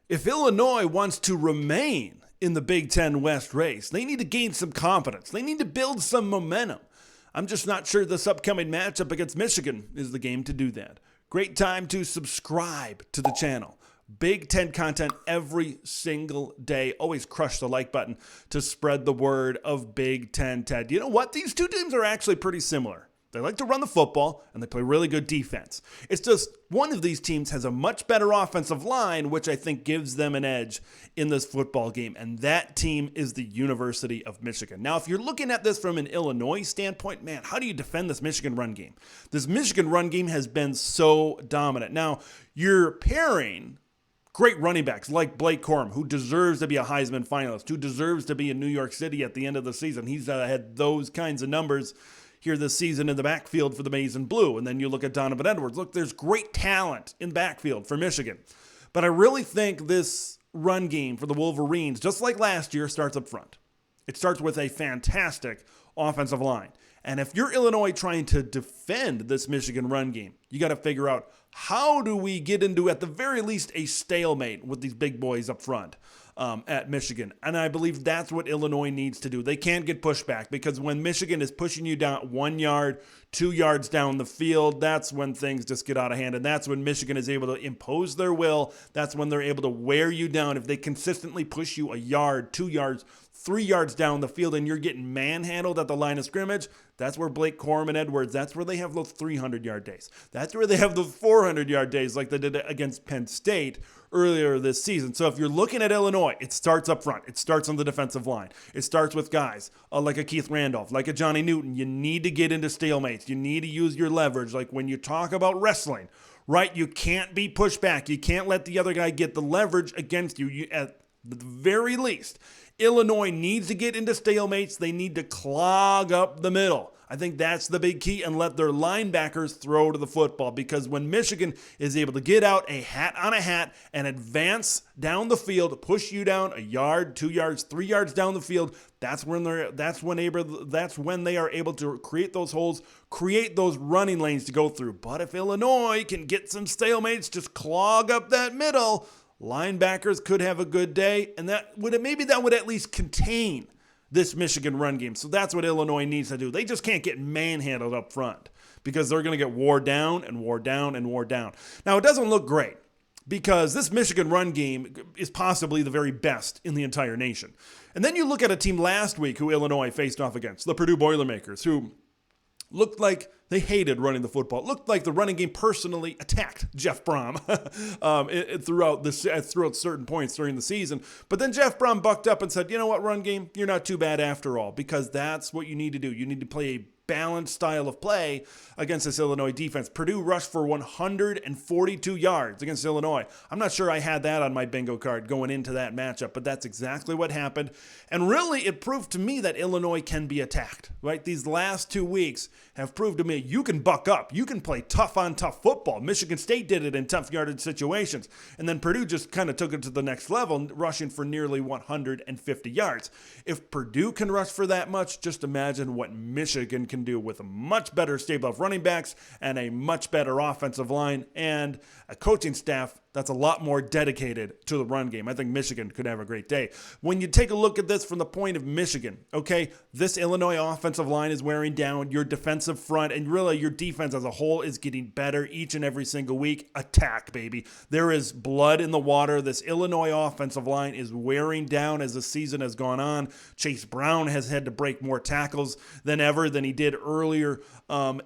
If Illinois wants to remain in the Big Ten West race, they need to gain some confidence. They need to build some momentum. I'm just not sure this upcoming matchup against Michigan is the game to do that. Great time to subscribe to the channel. Big Ten content every single day. Always crush the like button to spread the word of Big Ten Ted. You know what? These two teams are actually pretty similar. They like to run the football, and they play really good defense. It's just one of these teams has a much better offensive line, which I think gives them an edge in this football game, and that team is the University of Michigan. Now, if you're looking at this from an Illinois standpoint, man, how do you defend this Michigan run game? This Michigan run game has been so dominant. Now, you're pairing great running backs like Blake Corum, who deserves to be a Heisman finalist, who deserves to be in New York City at the end of the season. He's had those kinds of numbers here this season in the backfield for the Maize and Blue. And then you look at Donovan Edwards. Look, there's great talent in the backfield for Michigan. But I really think this run game for the Wolverines, just like last year, starts up front. It starts with a fantastic offensive line. And if you're Illinois trying to defend this Michigan run game, you got to figure out, how do we get into, at the very least, a stalemate with these big boys up front at Michigan? And I believe that's what Illinois needs to do. They can't get pushed back, because when Michigan is pushing you down 1 yard, 2 yards down the field, that's when things just get out of hand. And that's when Michigan is able to impose their will. That's when they're able to wear you down. If they consistently push you 1 yard, 2 yards, 3 yards down the field, and you're getting manhandled at the line of scrimmage, that's where Blake Corum and Edwards, that's where they have those 300-yard days. That's where they have the 400-yard days like they did against Penn State earlier this season. So if you're looking at Illinois, it starts up front. It starts on the defensive line. It starts with guys like a Keith Randolph, like a Johnny Newton. You need to get into stalemates. You need to use your leverage. Like when you talk about wrestling, right? You can't be pushed back. You can't let the other guy get the leverage against you. At the very least, Illinois needs to get into stalemates. They need to clog up the middle. I think that's the big key, and let their linebackers throw to the football, because when Michigan is able to get out a hat on a hat and advance down the field, push you down 1 yard, 2 yards, 3 yards down the field, that's when they are able to create those holes, create those running lanes to go through. But if Illinois can get some stalemates, just clog up that middle, linebackers could have a good day, and that would at least contain this Michigan run game. So that's what Illinois needs to do. They just can't get manhandled up front, because they're going to get wore down and wore down and wore down. Now, it doesn't look great, because this Michigan run game is possibly the very best in the entire nation. And then you look at a team last week who Illinois faced off against, the Purdue Boilermakers, who looked like they hated running the football. It looked like the running game personally attacked Jeff Brom throughout certain points during the season. But then Jeff Brom bucked up and said, you know what, run game, you're not too bad after all, because that's what you need to do. You need to play a balanced style of play against this Illinois defense. Purdue rushed for 142 yards against Illinois. I'm not sure I had that on my bingo card going into that matchup, but that's exactly what happened. And really, it proved to me that Illinois can be attacked, right? These last 2 weeks have proved to me you can buck up. You can play tough-on-tough football. Michigan State did it in tough yardage situations. And then Purdue just kind of took it to the next level, rushing for nearly 150 yards. If Purdue can rush for that much, just imagine what Michigan can do with a much better stable of running backs and a much better offensive line and a coaching staff that's a lot more dedicated to the run game. I think Michigan could have a great day. When you take a look at this from the point of Michigan, okay, this Illinois offensive line is wearing down. Your defensive front and really your defense as a whole is getting better each and every single week. Attack, baby. There is blood in the water. This Illinois offensive line is wearing down as the season has gone on. Chase Brown has had to break more tackles than ever than he did earlier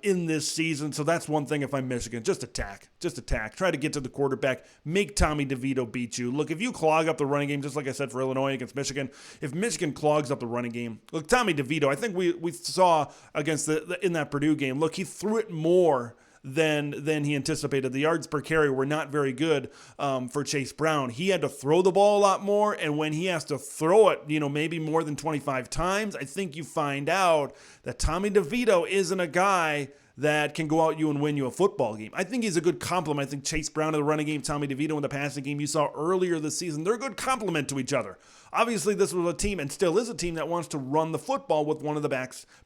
in this season. So that's one thing if I'm Michigan. Just attack. Just attack. Try to get to the quarterback. Make Tommy DeVito beat you. Look, if you clog up the running game, just like I said for Illinois against Michigan, if Michigan clogs up the running game, look, Tommy DeVito, I think we saw against in that Purdue game, look, he threw it more than he anticipated. The yards per carry were not very good for Chase Brown. He had to throw the ball a lot more, and when he has to throw it, maybe more than 25 times, I think you find out that Tommy DeVito isn't a guy that can go out you and win you a football game. I think he's a good complement. I think Chase Brown in the running game, Tommy DeVito in the passing game you saw earlier this season, they're a good complement to each other. Obviously, this was a team, and still is a team, that wants to run the football with one of the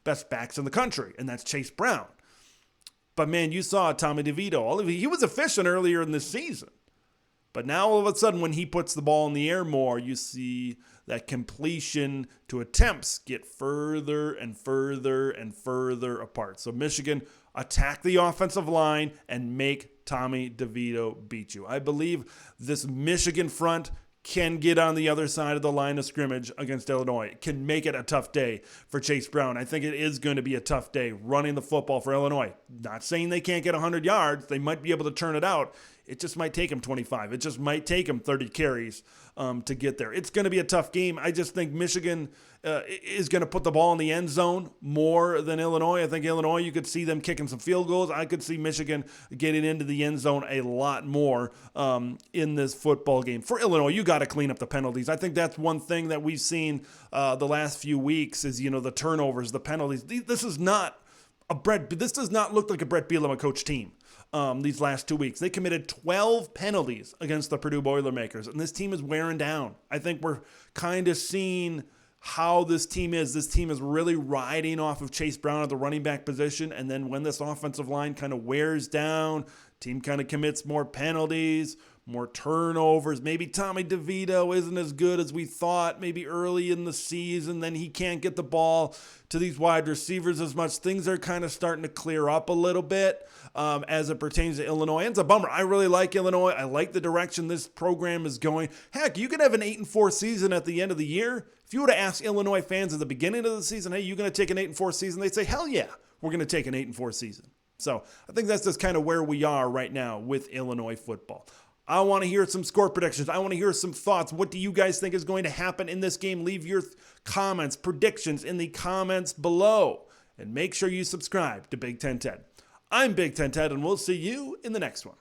best backs in the country, and that's Chase Brown. But man, you saw Tommy DeVito. He was efficient earlier in this season. But now all of a sudden when he puts the ball in the air more, you see that completion to attempts get further and further and further apart. So Michigan, attack the offensive line and make Tommy DeVito beat you. I believe this Michigan front can get on the other side of the line of scrimmage against Illinois. It can make it a tough day for Chase Brown. I think it is going to be a tough day running the football for Illinois. Not saying they can't get 100 yards. They might be able to turn it out. It just might take him 25. It just might take him 30 carries to get there. It's going to be a tough game. I just think Michigan is going to put the ball in the end zone more than Illinois. I think Illinois, you could see them kicking some field goals. I could see Michigan getting into the end zone a lot more in this football game. For Illinois, you got to clean up the penalties. I think that's one thing that we've seen the last few weeks is, the turnovers, the penalties. This does not look like a Brett Bielema coach team. These last 2 weeks. They committed 12 penalties against the Purdue Boilermakers, and this team is wearing down. I think we're kind of seeing how this team is. This team is really riding off of Chase Brown at the running back position, and then when this offensive line kind of wears down, team kind of commits more penalties, more turnovers. Maybe Tommy DeVito isn't as good as we thought maybe early in the season. Then he can't get the ball to these wide receivers as much. Things are kind of starting to clear up a little bit as it pertains to Illinois. And it's a bummer. I really like Illinois. I like the direction this program is going. Heck, you could have an 8-4 season at the end of the year. If you were to ask Illinois fans at the beginning of the season, hey, you going to take an 8-4 season? They'd say, hell yeah, we're going to take an 8-4 season. So I think that's just kind of where we are right now with Illinois football. I want to hear some score predictions. I want to hear some thoughts. What do you guys think is going to happen in this game? Leave your comments, predictions in the comments below. And make sure you subscribe to Big Ten Ted. I'm Big Ten Ted, and we'll see you in the next one.